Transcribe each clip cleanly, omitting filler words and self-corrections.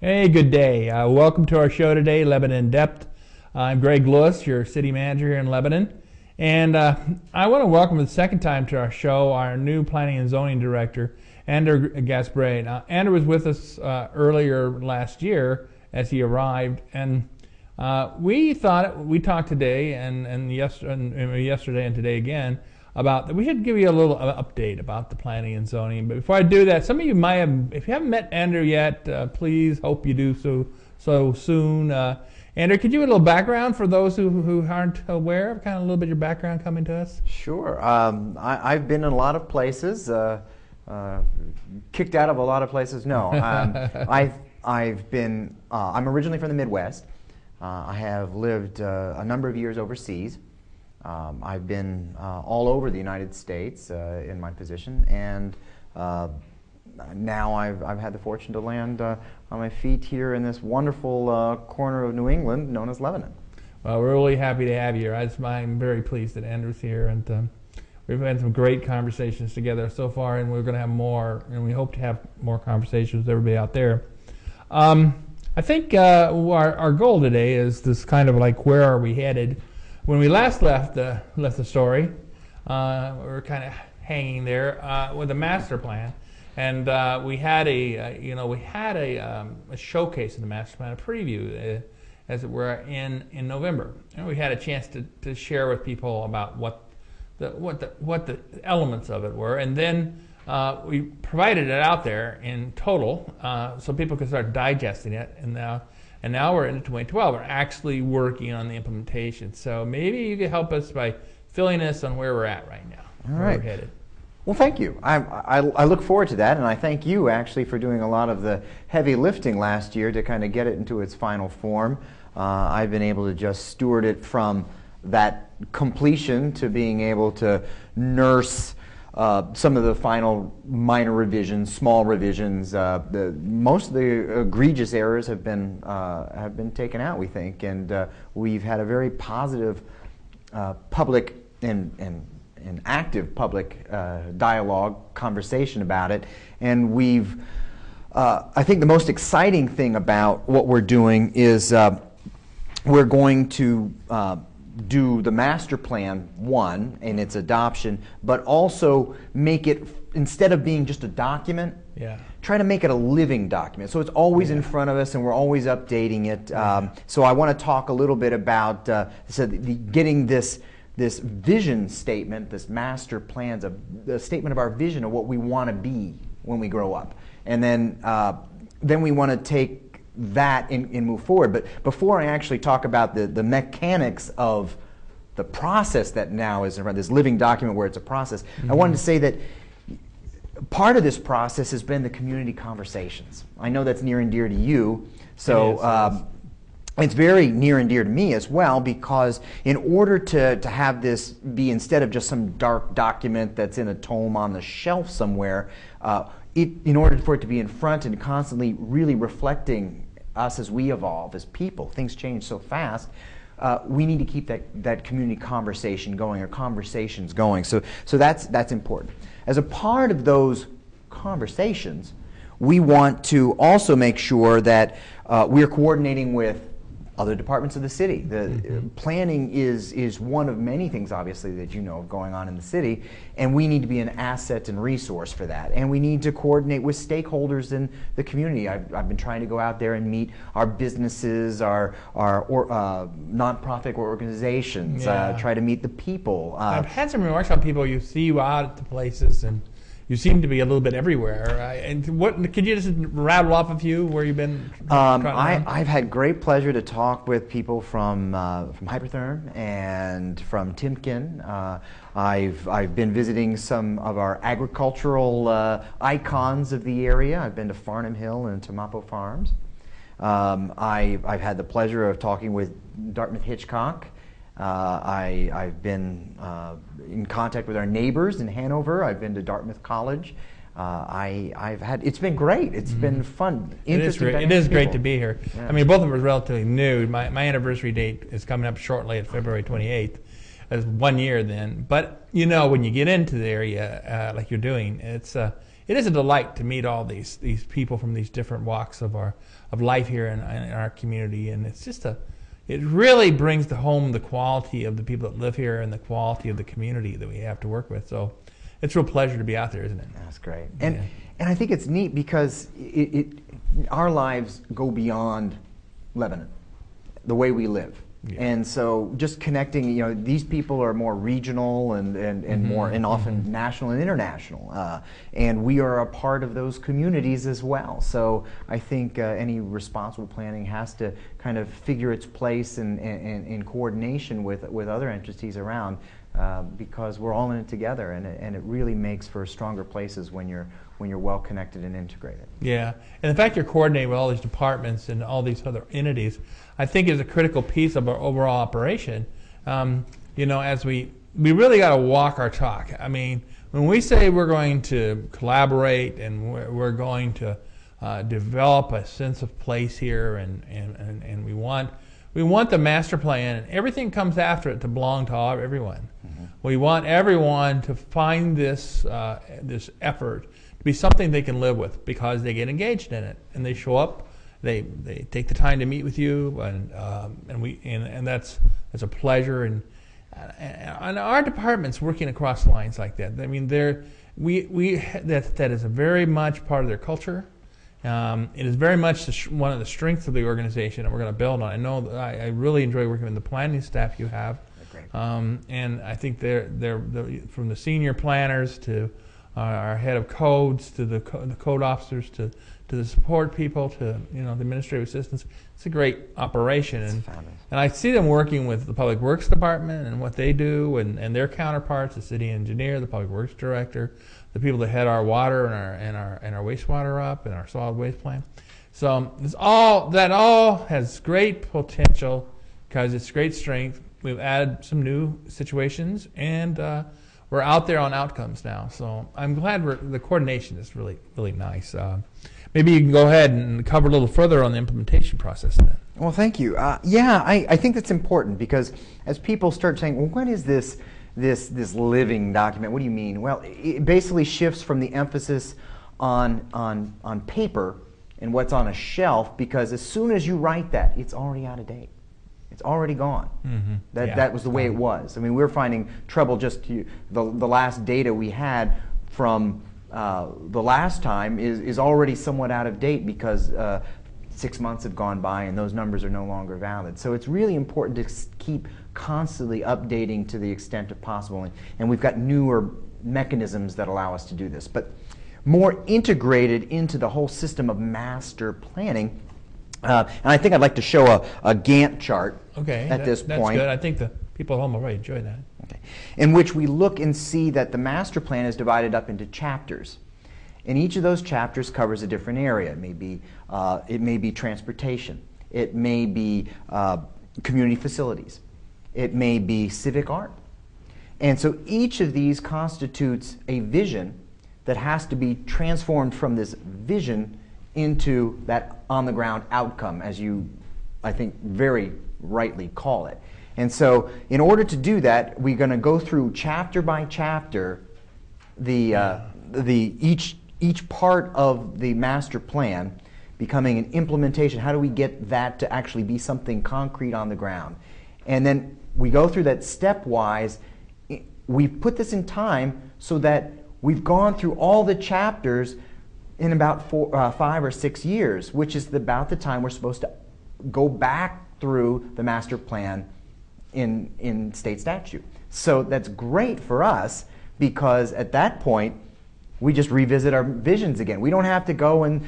Hey, good day. Welcome to our show today, Lebanon in Depth. I'm Greg Lewis, your city manager here in Lebanon. And I want to welcome the second time to our show our new planning and zoning director, Andrew Gast-Bray. Now, Andrew was with us earlier last year as he arrived, and we talked today and yesterday and today again about that we should give you a little update about the planning and zoning. But before I do that, some of you might have, if you haven't met Andrew yet, please hope you do so soon. Andrew, could you give a little background for those who aren't aware of kind of a little bit of your background coming to us? Sure. I've been in a lot of places, kicked out of a lot of places. No, I've been. I'm originally from the Midwest. I have lived a number of years overseas. I've been all over the United States in my position, and now I've had the fortune to land on my feet here in this wonderful corner of New England known as Lebanon. Well, we're really happy to have you here. I'm very pleased that Andrew's here, and we've had some great conversations together so far, and we're going to have more, and we hope to have more conversations with everybody out there. I think our goal today is this kind of like, where are we headed? When we last left the story, we were kind of hanging there with a master plan, and we had a showcase of the master plan, a preview, as it were, in November, and we had a chance to share with people about what the elements of it were, and then we provided it out there in total so people could start digesting it, and now we're into 2012. We're actually working on the implementation. So maybe you could help us by filling us on where we're at right now. All right. Where we're headed. Well, thank you. I look forward to that, and I thank you actually for doing a lot of the heavy lifting last year to kind of get it into its final form. I've been able to just steward it from that completion to being able to nurse some of the final minor revisions, small revisions. Most of the egregious errors have been taken out, we think, and we've had a very positive public and active public dialogue, conversation about it. And we've, I think the most exciting thing about what we're doing is we're going to do the master plan one in its adoption, but also make it, instead of being just a document, try to make it a living document. So it's always in front of us, and we're always updating it. So I want to talk a little bit about getting this vision statement, this master plan's a statement of our vision of what we want to be when we grow up, and then we want to take that and move forward. But before I actually talk about the mechanics of the process that now is around this living document where it's a process, I wanted to say that part of this process has been the community conversations. I know that's near and dear to you, so it's very near and dear to me as well, because in order to have this be, instead of just some dark document that's in a tome on the shelf somewhere, in order for it to be in front and constantly really reflecting us as we evolve as people, things change so fast, we need to keep that community conversation going, or conversations going. So that's important. As a part of those conversations, we want to also make sure that we're coordinating with other departments of the city. The planning is one of many things, obviously, that you know of going on in the city, and we need to be an asset and resource for that. And we need to coordinate with stakeholders in the community. I've been trying to go out there and meet our businesses, our nonprofit organizations, try to meet the people. I've had some remarks on people you see out at the places, and you seem to be a little bit everywhere. And could you just rattle off a few where you've been? I've had great pleasure to talk with people from Hypertherm and from Timken. I've been visiting some of our agricultural icons of the area. I've been to Farnham Hill and Tomapo Farms. I've had the pleasure of talking with Dartmouth Hitchcock. I've been in contact with our neighbors in Hanover. I've been to Dartmouth College. It's been great. It's been fun. It is great to be here. Yeah. I mean, both of us are relatively new. My anniversary date is coming up shortly at February 28th. It's 1 year then. But you know, when you get into the area like you're doing, it's it is a delight to meet all these people from these different walks of life here in our community, and it's just it really brings home the quality of the people that live here and the quality of the community that we have to work with. So it's a real pleasure to be out there, isn't it? That's great. And I think it's neat because our lives go beyond Lebanon, the way we live. Yeah. And so just connecting, these people are more regional and more and often national and international. And we are a part of those communities as well. So I think any responsible planning has to kind of figure its place in coordination with other entities around, because we're all in it together, and it really makes for stronger places when you're well connected and integrated. Yeah, and the fact you're coordinating with all these departments and all these other entities, I think, is a critical piece of our overall operation. As we really got to walk our talk. I mean, when we say we're going to collaborate and we're going to develop a sense of place here, and we want the master plan, and everything comes after it to belong to everyone. Mm-hmm. We want everyone to find this effort to be something they can live with, because they get engaged in it and they show up. They take the time to meet with you, and that's a pleasure. And our department's working across lines like that. I mean, that is a very much part of their culture. It is very much one of the strengths of the organization that we're going to build on. I know I really enjoy working with the planning staff you have, and I think they're from the senior planners to our head of codes to the code officers to the support people to the administrative assistants. It's a great operation, and I see them working with the Public Works Department and what they do, and their counterparts, the city engineer, the Public Works Director, the people that head our water and our wastewater up, and our solid waste plan. So that all has great potential because it's great strength. We've added some new situations, and we're out there on outcomes now. So I'm glad the coordination is really, really nice. Maybe you can go ahead and cover a little further on the implementation process then. Well, thank you. I think that's important, because as people start saying, well, what is this living document? What do you mean? Well, it basically shifts from the emphasis on paper and what's on a shelf, because as soon as you write that, it's already out of date. It's already gone. Mm-hmm. That was the way it was. I mean, we're finding trouble just the last data we had from the last time is already somewhat out of date, because 6 months have gone by and those numbers are no longer valid. So it's really important to keep constantly updating to the extent of possible, and we've got newer mechanisms that allow us to do this. But more integrated into the whole system of master planning, and I think I'd like to show a Gantt chart at this point. That's good. I think the people at home will really enjoy that. Okay. In which we look and see that the master plan is divided up into chapters. And each of those chapters covers a different area. It may be transportation. It may be community facilities. It may be civic art. And so each of these constitutes a vision that has to be transformed from this vision into that on-the-ground outcome, as you, I think, very rightly call it. And so in order to do that, we're going to go through chapter by chapter each part of the master plan becoming an implementation. How do we get that to actually be something concrete on the ground? And then we go through that stepwise. We've put this in time so that we've gone through all the chapters in about 5 or 6 years, which is about the time we're supposed to go back through the master plan in state statute. So that's great for us, because at that point we just revisit our visions again. We don't have to go and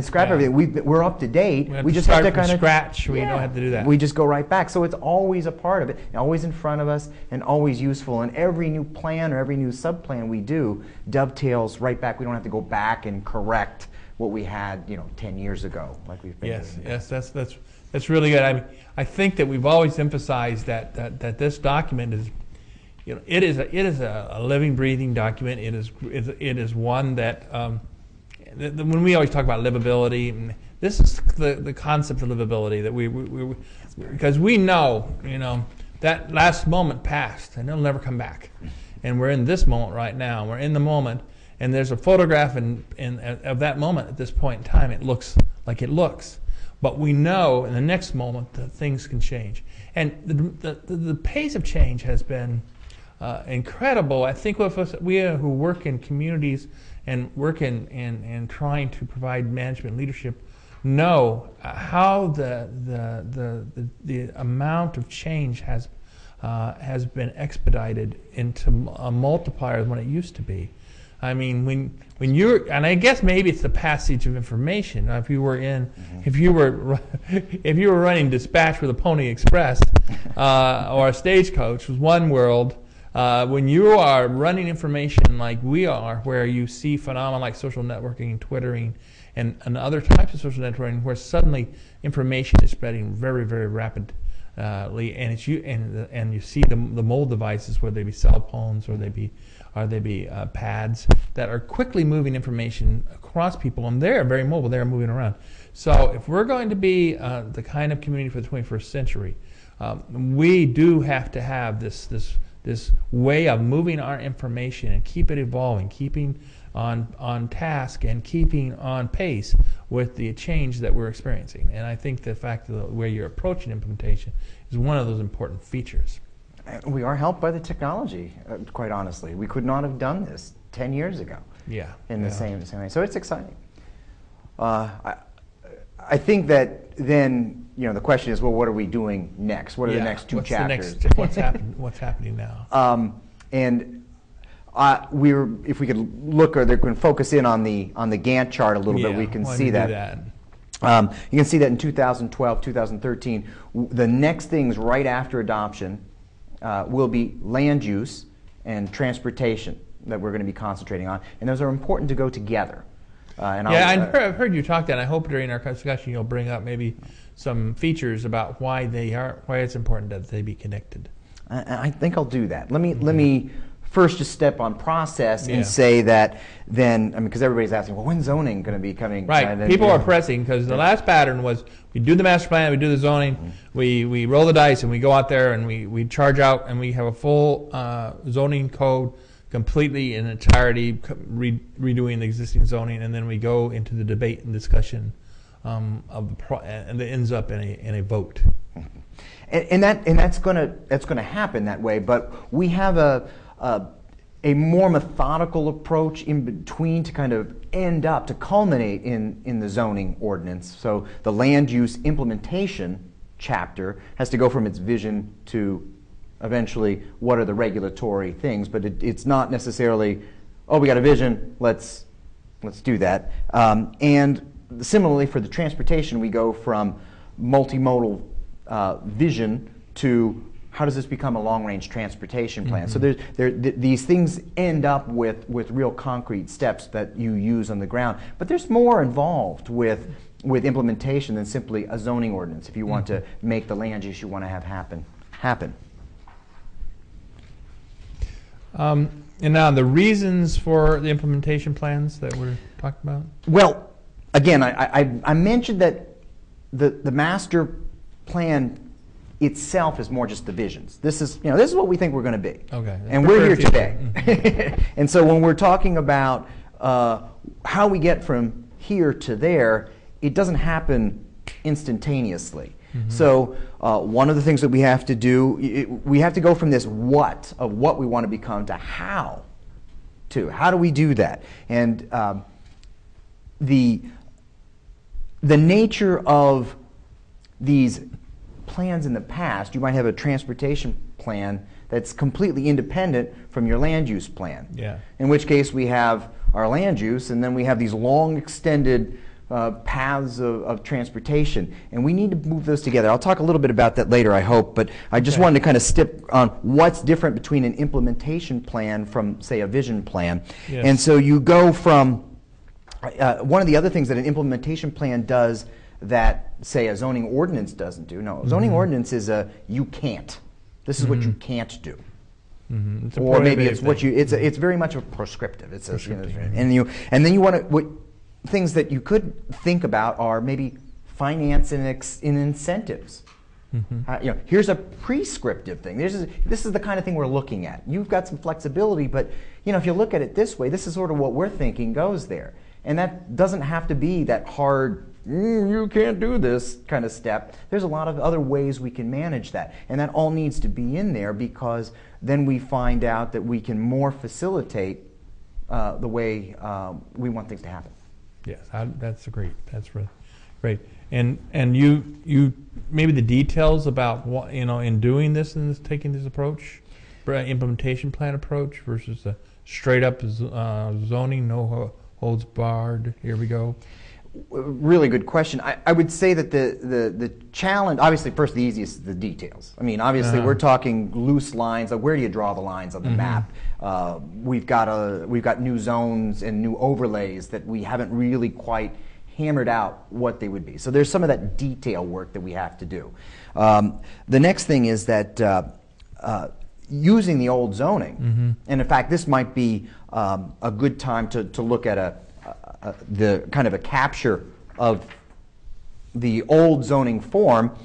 scrap everything. We're up to date. We just have to kind of scratch. We don't have to do that. We just go right back. So it's always a part of it, always in front of us, and always useful. And every new plan or every new sub-plan we do dovetails right back. We don't have to go back and correct what we had 10 years ago, like we've been doing. Yes, that's really good. I mean, I think that we've always emphasized that this document is, it is a living, breathing document. It is one that when we always talk about livability, this is the concept of livability that we because we know that last moment passed and it'll never come back, and we're in this moment right now. We're in the moment, and there's a photograph of that moment at this point in time. It looks like it looks, but we know in the next moment that things can change, and the pace of change has been incredible. I think we who work in communities and work in trying to provide management leadership know how the amount of change has been expedited into a multiplier than what it used to be. I mean, when you're, and I guess maybe it's the passage of information. If you were running dispatch with a Pony Express or a Stagecoach, was one world. When you are running information like we are, where you see phenomena like social networking, Twittering, and other types of social networking, where suddenly information is spreading very, very rapidly, and you see the mobile devices, whether they be cell phones or they be pads, that are quickly moving information across people, and they're very mobile. They're moving around. So if we're going to be the kind of community for the 21st century, we do have to have this way of moving our information and keep it evolving, keeping on task and keeping on pace with the change that we're experiencing. And I think the fact that the way you're approaching implementation is one of those important features. We are helped by the technology, quite honestly. We could not have done this 10 years ago. Yeah. In the same way. So it's exciting. I think that then, the question is, well, what are we doing next? What are the next two chapters? What's happening now? If we could look, or they can focus in on the Gantt chart a little bit, we can see that. You can see that in 2012, 2013, the next things right after adoption will be land use and transportation that we're going to be concentrating on, and those are important to go together. I've heard you talk that, and I hope during our discussion you'll bring up maybe some features about why it's important that they be connected. I think I'll do that. Let me first just step on process and say that then, because everybody's asking, well, when's zoning going to be coming? Right. People are pressing, because the last pattern was we do the master plan, we do the zoning, we roll the dice, and we go out there and we charge out, and we have a full zoning code completely in entirety, redoing the existing zoning, and then we go into the debate and discussion and it ends up in a vote. And that's going to happen that way. But we have a more methodical approach in between to kind of end up to culminate in the zoning ordinance. So the land use implementation chapter has to go from its vision to eventually what are the regulatory things, but it's not necessarily, oh, we got a vision, let's do that. And similarly for the transportation, we go from multimodal vision to how does this become a long-range transportation plan? So these things end up with real concrete steps that you use on the ground. But there's more involved with implementation than simply a zoning ordinance if you want to make the land use you want to have happen. And now the reasons for the implementation plans that we're talking about? Well, again, I mentioned that the master plan itself is more just the visions. This is what we think we're going to be. Okay. And we're here today. And so when we're talking about how we get from here to there, it doesn't happen instantaneously. So one of the things that we have to do, we have to go from this what of what we want to become to how do we do that? And the nature of these plans in the past, you might have a transportation plan that's completely independent from your land use plan. Yeah. In which case we have our land use, and then we have these long extended paths of transportation, and we need to move those together. I'll talk a little bit about that later, I hope, but I just wanted to kind of step on what's different between an implementation plan from, say, a vision plan. Yes. And so you go from, one of the other things that an implementation plan does that, say, a zoning ordinance doesn't do. No, zoning ordinance is you can't. This is what you can't do. Or maybe it's what you. It's very much a prescriptive. It's prescriptive. And then you want to things that you could think about are maybe finance and incentives Here's a prescriptive thing. This is the kind of thing we're looking at. You've got some flexibility, but if you look at it this way, this is sort of what we're thinking goes there. And that doesn't have to be that hard, you can't do this kind of step. There's a lot of other ways we can manage that. And that all needs to be in there, because then we find out that we can more facilitate the way we want things to happen. Yes, that's great. That's really great. And you maybe the details about what in doing this and taking this approach, implementation plan approach versus a straight up zoning, no holds barred. Here we go. Really good question. I would say that the challenge, obviously, first the easiest is the details. I mean, obviously, we're talking loose lines. Like, where do you draw the lines on the map? We've got new zones and new overlays that we haven't really quite hammered out what they would be. So there's some of that detail work that we have to do. The next thing is that using the old zoning, and in fact, this might be a good time to look at the kind of a capture of the old zoning form.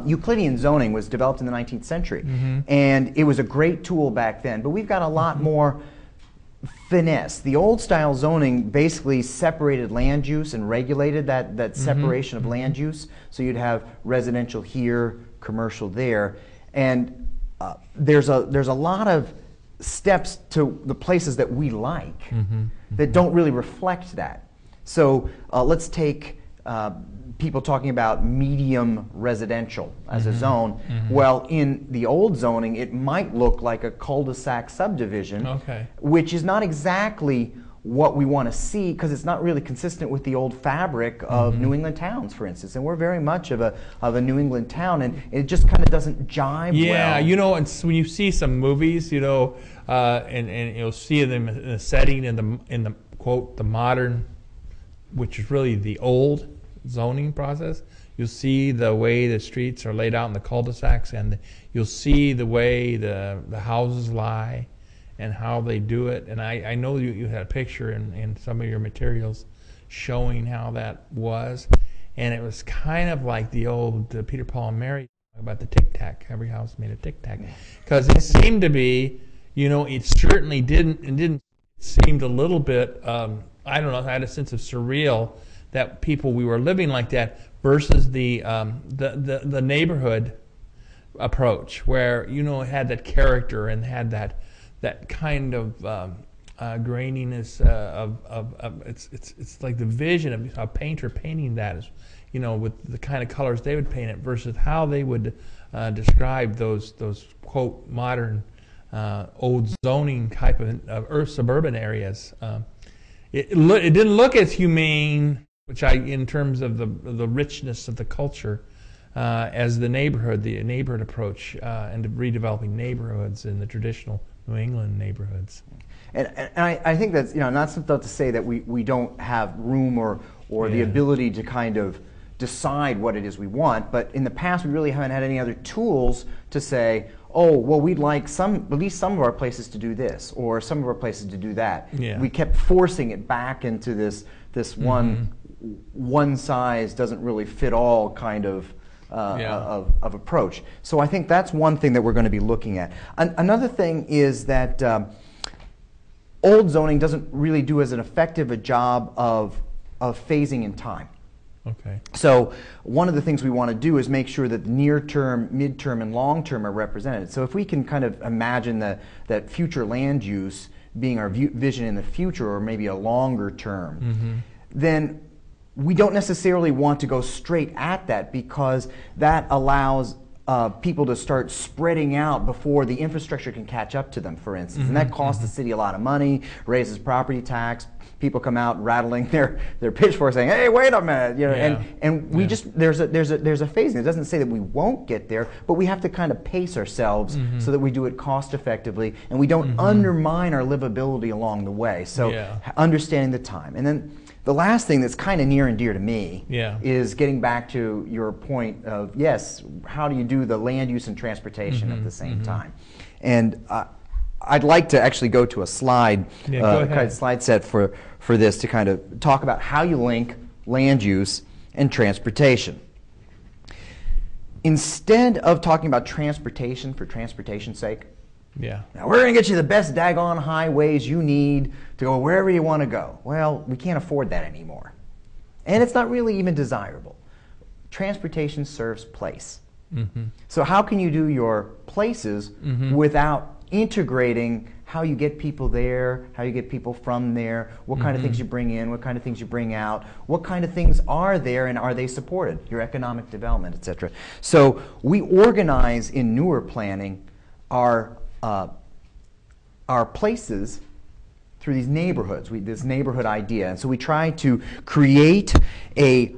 Euclidean zoning was developed in the 19th century, and it was a great tool back then, but we've got a lot more finesse. The old style zoning basically separated land use and regulated that separation of land use. So you'd have residential here, commercial there, and there's a lot of steps to the places that we like that don't really reflect that. So let's take people talking about medium residential as a zone. Well, in the old zoning, it might look like a cul-de-sac subdivision, which is not exactly what we want to see, because it's not really consistent with the old fabric of New England towns, for instance. And we're very much of a New England town, and it just kind of doesn't jive well. Yeah, it's when you see some movies, and you'll see them in a setting in the quote the modern, which is really the old zoning process. You'll see the way the streets are laid out in the cul-de-sacs, and you'll see the way the houses lie and how they do it. And I know you had a picture in some of your materials showing how that was, and it was kind of like the old Peter, Paul, and Mary about the tic-tac. Every house made a tic-tac, because it seemed to be, it certainly didn't seemed a little bit I don't know, I had a sense of surreal that we were living like that, versus the neighborhood approach, where it had that character and had that kind of graininess of it's like the vision of a painter painting that is, with the kind of colors they would paint it versus how they would describe those quote modern old zoning type of suburban areas. It didn't look as humane, in terms of the richness of the culture, as the neighborhood approach, and redeveloping neighborhoods in the traditional New England neighborhoods. And I think that's not to say that we don't have room or the ability to kind of decide what it is we want, but in the past we really haven't had any other tools to say, oh, well, we'd like at least some of our places to do this, or some of our places to do that. Yeah. We kept forcing it back into this one size doesn't really fit all kind of approach. So I think that's one thing that we're going to be looking at. Another thing is that old zoning doesn't really do as an effective a job of phasing in time. Okay. So one of the things we want to do is make sure that near term, mid-term, and long-term are represented. So if we can kind of imagine that future land use being our vision in the future, or maybe a longer term, then we don't necessarily want to go straight at that, because that allows people to start spreading out before the infrastructure can catch up to them, for instance. And that costs the city a lot of money, raises property tax. People come out rattling their pitchforks saying, hey, wait a minute, and we just there's a phasing. It doesn't say that we won't get there, but we have to kind of pace ourselves so that we do it cost effectively, and we don't undermine our livability along the way. So understanding the time. And then the last thing that's kind of near and dear to me is getting back to your point of, yes, how do you do the land use and transportation at the same time? And I'd like to actually go to a slide, kind of slide set for this, to kind of talk about how you link land use and transportation. instead of talking about transportation for transportation's sake, Yeah. now we're going to get you the best daggone highways you need to go wherever you want to go. Well, we can't afford that anymore. And it's not really even desirable. Transportation serves place. Mm-hmm. So how can you do your places without integrating how you get people there, how you get people from there, what kind of things you bring in, what kind of things you bring out, what kind of things are there and are they supported, your economic development, etc. So we organize in newer planning our places through these neighborhoods, this neighborhood idea. And so we try to create a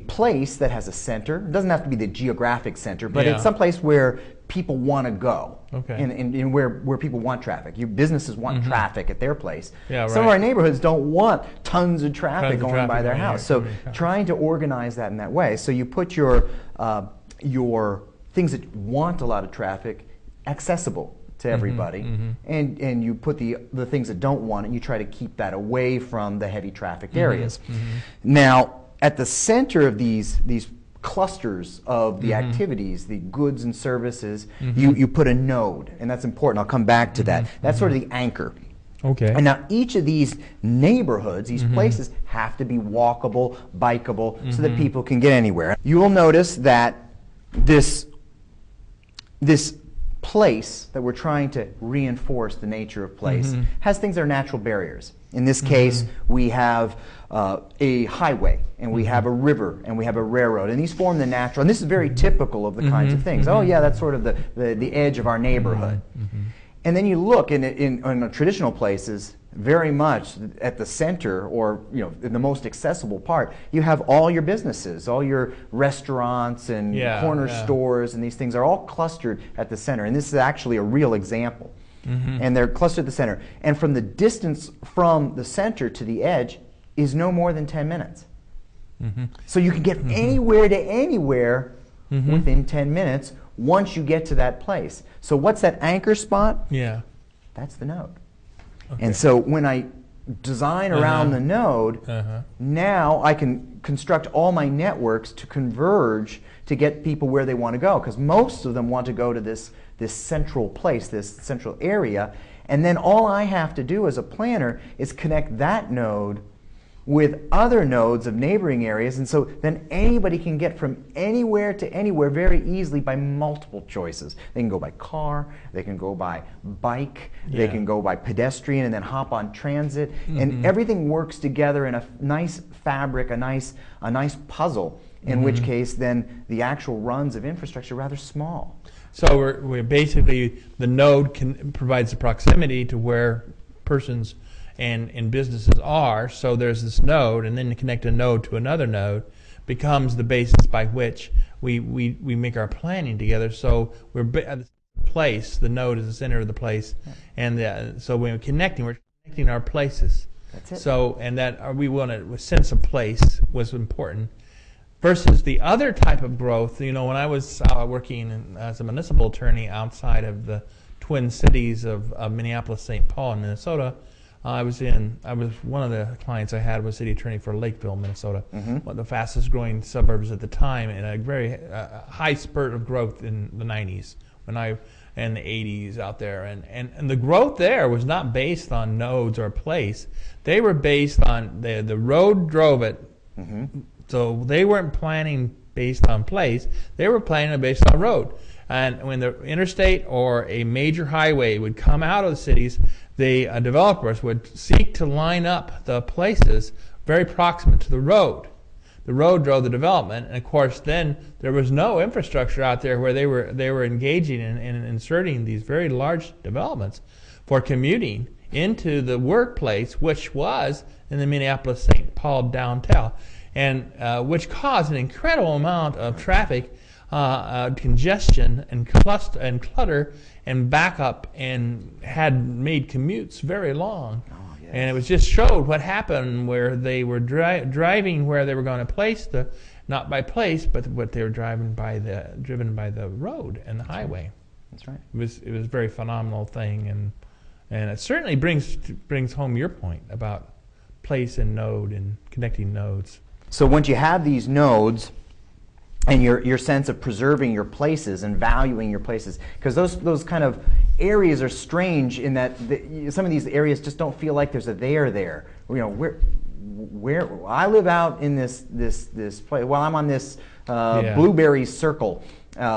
place that has a center. It doesn't have to be the geographic center, but it's someplace where people want to go, and where people want traffic. Your businesses want traffic at their place. Yeah, Some of our neighborhoods don't want tons of traffic going by their house. So trying to organize that in that way. So you put your things that want a lot of traffic accessible to everybody, and you put the things that don't want it, and you try to keep that away from the heavy trafficked areas. Now, at the center of these clusters of the activities, the goods and services, you put a node, and that's important. I'll come back to that. That's sort of the anchor. Okay. And now each of these neighborhoods, these places, have to be walkable, bikeable, so that people can get anywhere. You will notice that this place that we're trying to reinforce the nature of place has things that are natural barriers. In this case, we have a highway, and we have a river, and we have a railroad, and these form the natural, and this is very typical of the kinds of things. Oh yeah, that's sort of the edge of our neighborhood. And then you look in traditional places, very much at the center, or in the most accessible part, you have all your businesses, all your restaurants and corner stores, and these things are all clustered at the center. And this is actually a real example. And they're clustered at the center. And from the distance from the center to the edge is no more than 10 minutes. So you can get anywhere to anywhere within 10 minutes once you get to that place. So what's that anchor spot? Yeah. That's the node. And so when I design around the node, now I can construct all my networks to converge to get people where they want to go, because most of them want to go to this central place, this central area, and then all I have to do as a planner is connect that node with other nodes of neighboring areas, and so then anybody can get from anywhere to anywhere very easily by multiple choices. They can go by car, they can go by bike, they can go by pedestrian, and then hop on transit, and everything works together in a nice fabric, a nice puzzle, in which case then the actual runs of infrastructure are rather small. So we're basically, the node provides the proximity to where persons and businesses are. So there's this node, and then to connect a node to another node becomes the basis by which we make our planning together. So we're at the place, the node is the center of the place, and so when we're connecting our places. That's it. So, and that we want a sense of place was important. Versus the other type of growth, when I was working as a municipal attorney outside of the twin cities of Minneapolis, St. Paul, and Minnesota, one of the clients I had was city attorney for Lakeville, Minnesota, one of the fastest growing suburbs at the time, and a very high spurt of growth in the 90s and the 80s out there. And the growth there was not based on nodes or place. They were based on, the road drove it. So they weren't planning based on place. They were planning based on road. And when the interstate or a major highway would come out of the cities, the developers would seek to line up the places very proximate to the road. The road drove the development, and of course then there was no infrastructure out there where they were engaging in inserting these very large developments for commuting into the workplace, which was in the Minneapolis-St. Paul downtown, and which caused an incredible amount of traffic, congestion, and clutter, and backup, and had made commutes very long. And it was just showed what happened where they were driving where they were going to place not by place, but what they were driven by the road and the highway. That's right. It was a very phenomenal thing, and it certainly brings home your point about place and node and connecting nodes. So once you have these nodes, and your sense of preserving your places and valuing your places, because those kind of areas are strange in that some of these areas just don't feel like there's a there. You know, where I live out in this place. Well, I'm on this blueberry circle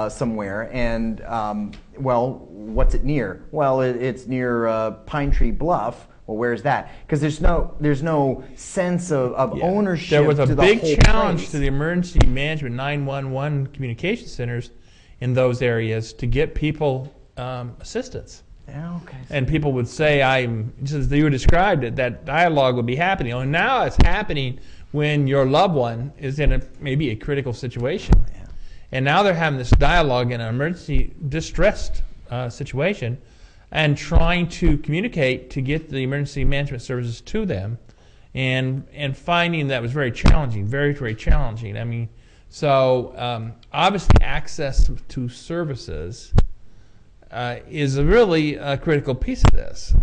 somewhere, and well, what's it near? Well, it's near Pine Tree Bluff. Well, where's that? Because there's no sense of ownership. There was a to the big whole challenge place. to the emergency management 911 communication centers in those areas to get people assistance. Yeah, okay. And people would say, just as you described it, that dialogue would be happening. And now it's happening when your loved one is in maybe a critical situation. Yeah. And now they're having this dialogue in an emergency distressed situation and trying to communicate to get the emergency management services to them, and finding that was very challenging, very, very challenging. I mean, so obviously access to services is really a critical piece of this.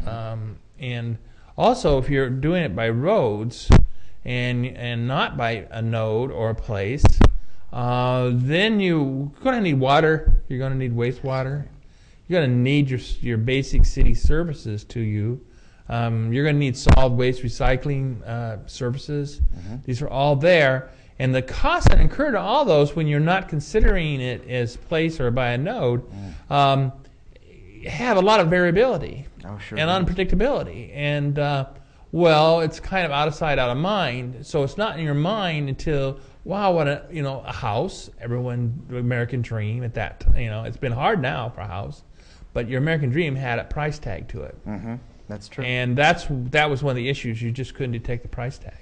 And also, if you're doing it by roads and not by a node or a place, then you're going to need water. You're going to need wastewater. You're going to need your basic city services to you. You're going to need solid waste recycling services. Mm-hmm. These are all there. And the costs that incur to all those when you're not considering it as place or by a node have a lot of variability and unpredictability. And, well, it's kind of out of sight, out of mind. So it's not in your mind until, wow, what a house, the American dream at that, it's been hard now for a house. But your American dream had a price tag to it. Mm-hmm. That's true. And that was one of the issues. You just couldn't detect the price tag.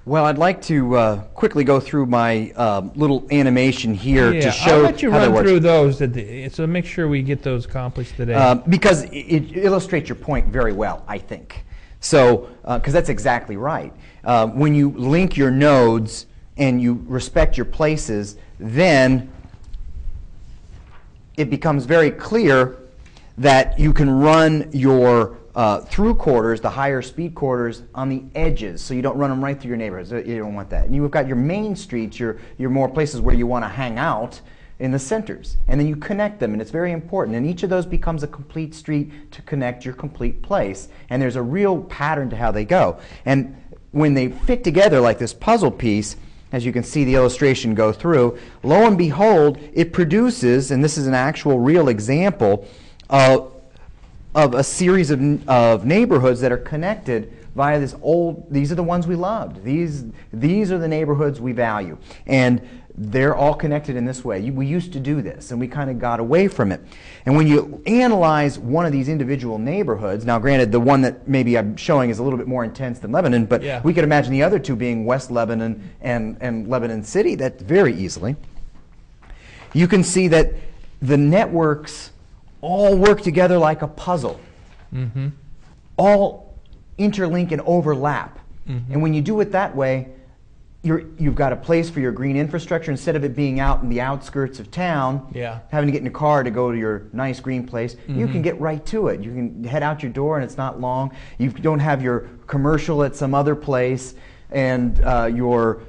Well, I'd like to quickly go through my little animation here to show I'll let you how that run works. through those, so make sure we get those accomplished today. Because it illustrates your point very well, I think. So, because that's exactly right. When you link your nodes and you respect your places, then it becomes very clear that you can run your through quarters, the higher speed quarters, on the edges, so you don't run them right through your neighborhoods. You don't want that. And you've got your main streets, your more places where you want to hang out in the centers, and then you connect them, and it's very important. And each of those becomes a complete street to connect your complete place. And there's a real pattern to how they go. And when they fit together like this puzzle piece, as you can see the illustration go through, lo and behold, it produces, and this is an actual real example of a series of neighborhoods that are connected via these are the ones we loved. These are the neighborhoods we value. And they're all connected in this way. We used to do this, and we kind of got away from it. And when you analyze one of these individual neighborhoods, now granted the one that maybe I'm showing is a little bit more intense than Lebanon, but we could imagine the other two being West Lebanon and Lebanon City, that very easily. You can see that the networks all work together like a puzzle. Mm-hmm. All interlink and overlap. Mm-hmm. And when you do it that way, you've got a place for your green infrastructure. Instead of it being out in the outskirts of town, having to get in a car to go to your nice green place, you can get right to it. You can head out your door and it's not long. You don't have your commercial at some other place, and your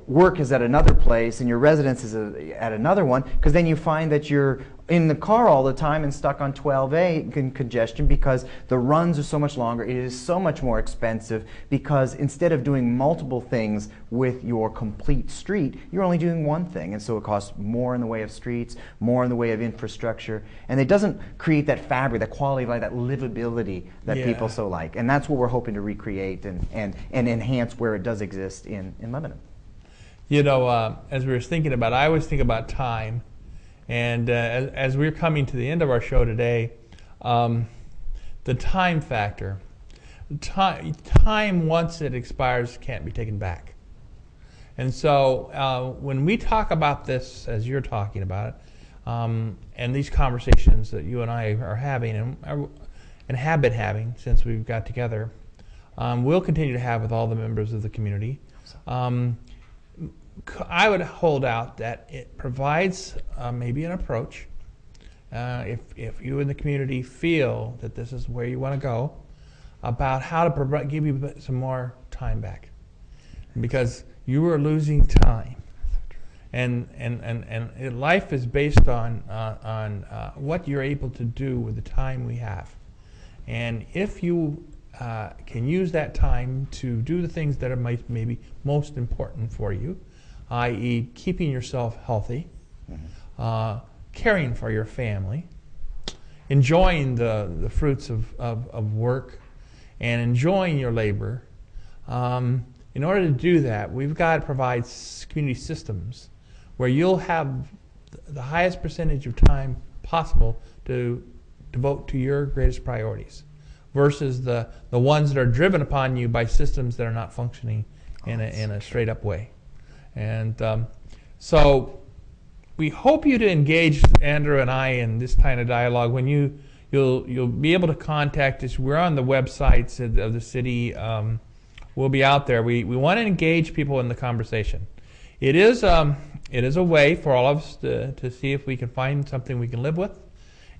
work is at another place, and your residence is at another one, because then you find that you're in the car all the time and stuck on 12A in congestion because the runs are so much longer. It is so much more expensive because instead of doing multiple things with your complete street, you're only doing one thing. And so it costs more in the way of streets, more in the way of infrastructure. And it doesn't create that fabric, that quality of life, that livability that people so like. And that's what we're hoping to recreate and enhance where it does exist in Lebanon. You know, as we were thinking about, I always think about time. And as we're coming to the end of our show today, the time factor. Time, once it expires, can't be taken back. And so when we talk about this, as you're talking about it, and these conversations that you and I are having and have been having since we've got together, we'll continue to have with all the members of the community. I would hold out that it provides maybe an approach. If you in the community feel that this is where you want to go, about how to give you some more time back. Because you are losing time. life is based on what you're able to do with the time we have. And if you can use that time to do the things that are maybe most important for you, i.e. keeping yourself healthy, caring for your family, enjoying the fruits of work, and enjoying your labor. In order to do that, we've got to provide community systems where you'll have the highest percentage of time possible to devote to your greatest priorities versus the ones that are driven upon you by systems that are not functioning in a straight up way. And so we hope you to engage Andrew and I in this kind of dialogue. When you'll be able to contact us. We're on the websites of the city. We'll be out there. We want to engage people in the conversation. It is a way for all of us to see if we can find something we can live with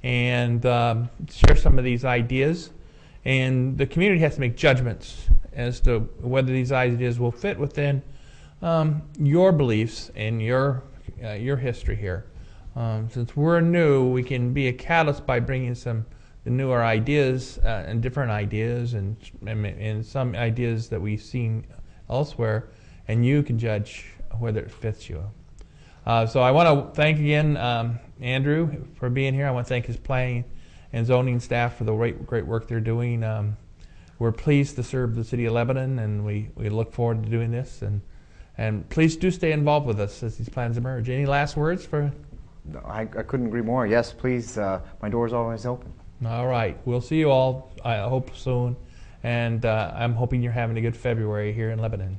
and share some of these ideas. And the community has to make judgments as to whether these ideas will fit within your beliefs and your history here. Since we're new, we can be a catalyst by bringing some newer ideas and different ideas and some ideas that we've seen elsewhere, and you can judge whether it fits you. So I want to thank again Andrew for being here. I want to thank his planning and zoning staff for the great work they're doing. We're pleased to serve the city of Lebanon, and we look forward to doing this. And please do stay involved with us as these plans emerge. Any last words for? No, I couldn't agree more. Yes, please. My door is always open. All right. We'll see you all, I hope, soon. And I'm hoping you're having a good February here in Lebanon.